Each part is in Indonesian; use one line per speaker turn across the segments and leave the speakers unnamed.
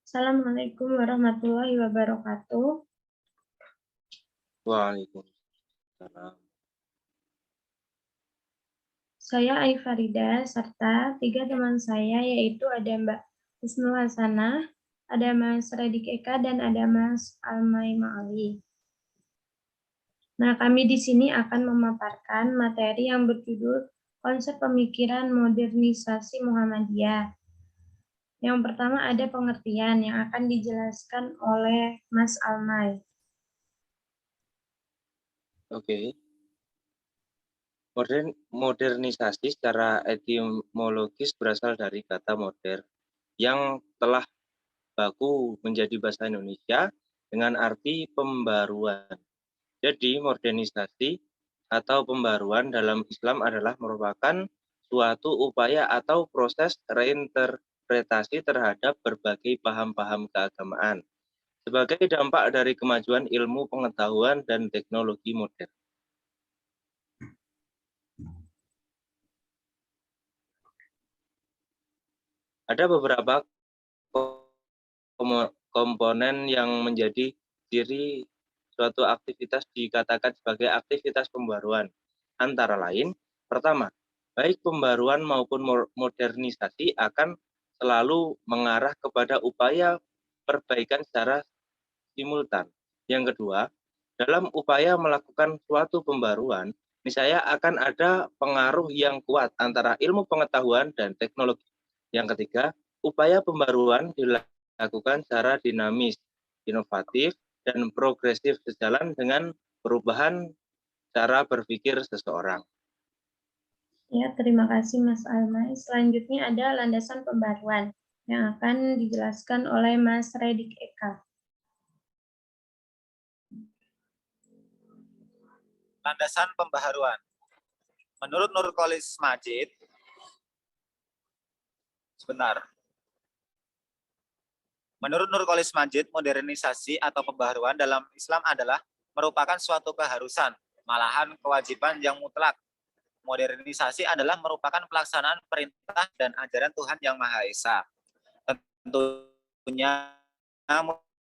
Assalamualaikum warahmatullahi wabarakatuh.
Waalaikumsalam.
Saya Aifarida serta 3 teman saya, yaitu ada Mbak Husnul Hasanah, ada Mas Redik Eka, dan ada Mas Almai Ma'ali. Nah, kami di sini akan memaparkan materi yang berjudul Konsep Pemikiran Modernisasi Muhammadiyah. Yang pertama ada pengertian yang akan dijelaskan oleh Mas Almai.
Oke. Modernisasi secara etimologis berasal dari kata modern yang telah baku menjadi bahasa Indonesia dengan arti pembaruan. Jadi modernisasi atau pembaruan dalam Islam adalah merupakan suatu upaya atau proses reinterpretasi terhadap berbagai paham-paham keagamaan sebagai dampak dari kemajuan ilmu pengetahuan dan teknologi modern. Ada beberapa komponen yang menjadi ciri suatu aktivitas dikatakan sebagai aktivitas pembaruan. Antara lain, pertama, baik pembaruan maupun modernisasi akan selalu mengarah kepada upaya perbaikan secara simultan. Yang kedua, dalam upaya melakukan suatu pembaruan, niscaya akan ada pengaruh yang kuat antara ilmu pengetahuan dan teknologi. Yang ketiga, upaya pembaruan dilakukan secara dinamis, inovatif, dan progresif sejalan dengan perubahan cara berpikir seseorang.
Ya, terima kasih Mas Almai. Selanjutnya ada landasan pembaruan yang akan dijelaskan oleh Mas Redik Eka.
Landasan pembaharuan. Menurut Nurcholish Madjid, Menurut Nurcholish Madjid, modernisasi atau pembaharuan dalam Islam adalah merupakan suatu keharusan, malahan kewajiban yang mutlak. Modernisasi adalah merupakan pelaksanaan perintah dan ajaran Tuhan Yang Maha Esa. Tentunya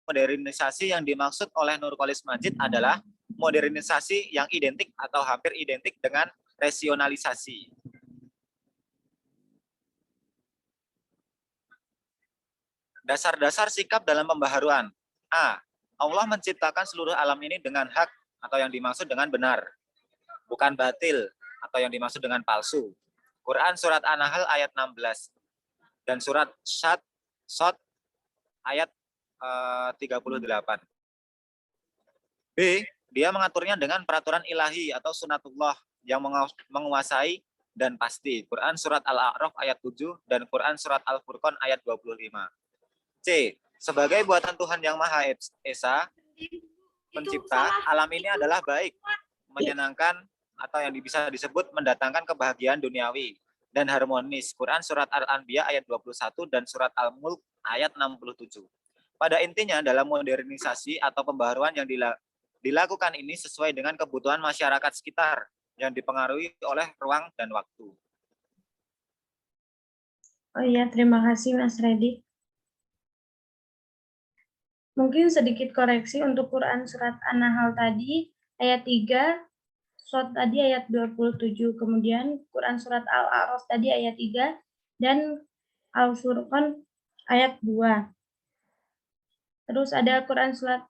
modernisasi yang dimaksud oleh Nurcholish Madjid adalah modernisasi yang identik atau hampir identik dengan rasionalisasi. Dasar-dasar sikap dalam pembaharuan. A. Allah menciptakan seluruh alam ini dengan hak atau yang dimaksud dengan benar, bukan batil atau yang dimaksud dengan palsu. Quran surat An-Nahl ayat 16 dan surat Shad ayat 38. B. Dia mengaturnya dengan peraturan ilahi atau sunatullah yang menguasai dan pasti. Quran surat Al-A'raf ayat 7 dan Quran surat Al-Furqan ayat 25. C. Sebagai buatan Tuhan Yang Maha Esa, pencipta, alam ini adalah baik, menyenangkan, atau yang bisa disebut mendatangkan kebahagiaan duniawi dan harmonis. Quran surat Al-Anbiya ayat 21 dan surat Al-Mulk ayat 67. Pada intinya, dalam modernisasi atau pembaharuan yang dilakukan ini sesuai dengan kebutuhan masyarakat sekitar yang dipengaruhi oleh ruang dan waktu.
Oh iya, terima kasih Mas Redik. Mungkin sedikit koreksi untuk Quran surat An-Nahl tadi, ayat 3, Shad tadi ayat 27, kemudian Quran surat Al-A'raf tadi ayat 3, dan Al-Furqan ayat 2. Terus ada Quran surat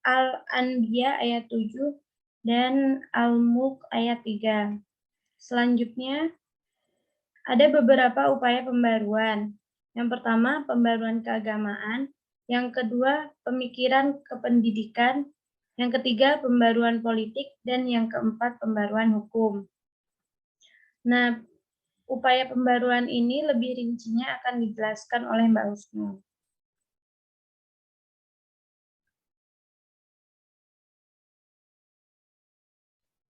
Al-Anbiya ayat 7, dan Al-Mulk ayat 3. Selanjutnya, ada beberapa upaya pembaruan. Yang pertama, pembaruan keagamaan. Yang kedua, pemikiran kependidikan. Yang ketiga, pembaruan politik. Dan yang keempat, pembaruan hukum. Nah, upaya pembaruan ini lebih rincinya akan dijelaskan oleh Mbak Husnul.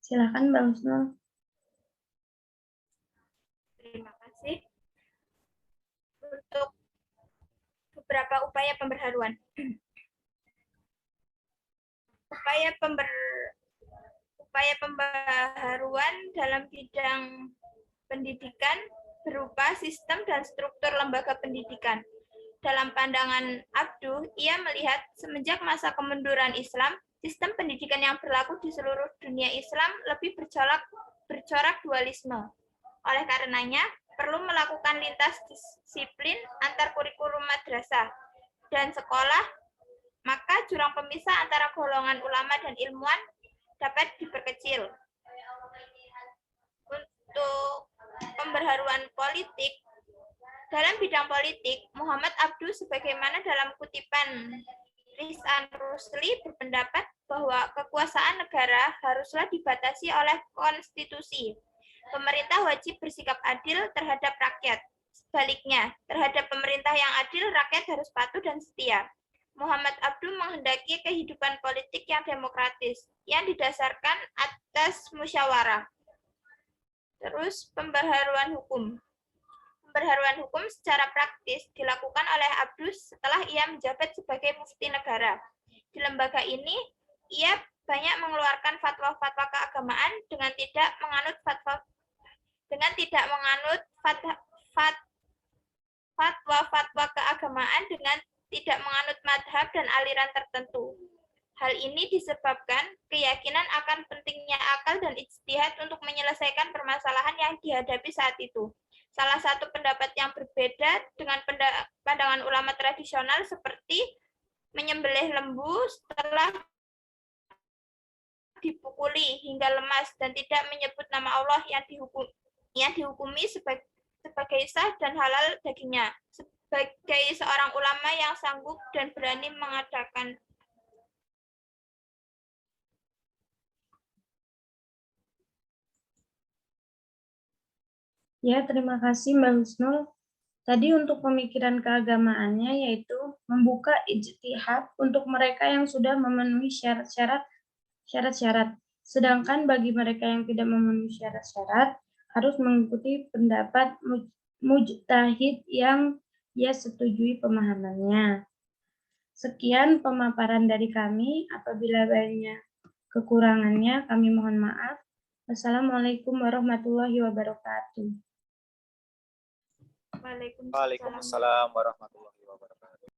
Silakan Mbak Husnul.
Terima kasih. Untuk beberapa upaya pembaharuan. Upaya pembaharuan dalam bidang pendidikan berupa sistem dan struktur lembaga pendidikan. dalam pandangan Abduh, ia melihat semenjak masa kemunduran Islam, sistem pendidikan yang berlaku di seluruh dunia Islam lebih bercorak dualisme. Oleh karenanya, perlu melakukan lintas disiplin antar kurikulum madrasah dan sekolah, maka jurang pemisah antara golongan ulama dan ilmuwan dapat diperkecil. Untuk pembaharuan politik, dalam bidang politik, Muhammad Abduh sebagaimana dalam kutipan Rizan Rusli berpendapat bahwa kekuasaan negara haruslah dibatasi oleh konstitusi. Pemerintah wajib bersikap adil terhadap rakyat. Sebaliknya, terhadap pemerintah yang adil, rakyat harus patuh dan setia. Muhammad Abduh menghendaki kehidupan politik yang demokratis, yang didasarkan atas musyawarah. Terus, pembaharuan hukum. Pembaharuan hukum secara praktis dilakukan oleh Abduh setelah ia menjabat sebagai mufti negara. Di lembaga ini, ia banyak mengeluarkan fatwa-fatwa keagamaan dengan tidak menganut fatwa-fatwa keagamaan dengan tidak menganut madhab dan aliran tertentu. Hal ini disebabkan keyakinan akan pentingnya akal dan ijtihad untuk menyelesaikan permasalahan yang dihadapi saat itu. Salah satu pendapat yang berbeda dengan pandangan ulama tradisional seperti menyembelih lembu setelah dipukuli hingga lemas dan tidak menyebut nama Allah yang dihukumi sebagai sah dan halal dagingnya. Sebagai seorang ulama yang sanggup dan berani mengadakan
Ya, terima kasih Mbak Husnul. Tadi untuk pemikiran keagamaannya yaitu membuka ijtihad untuk mereka yang sudah memenuhi syarat-syarat. Sedangkan bagi mereka yang tidak memenuhi syarat-syarat harus mengikuti pendapat mujtahid yang ia setujui pemahamannya. Sekian pemaparan dari kami. Apabila banyak kekurangannya, kami mohon maaf. Wassalamualaikum warahmatullahi wabarakatuh.
Waalaikumsalam warahmatullahi wabarakatuh.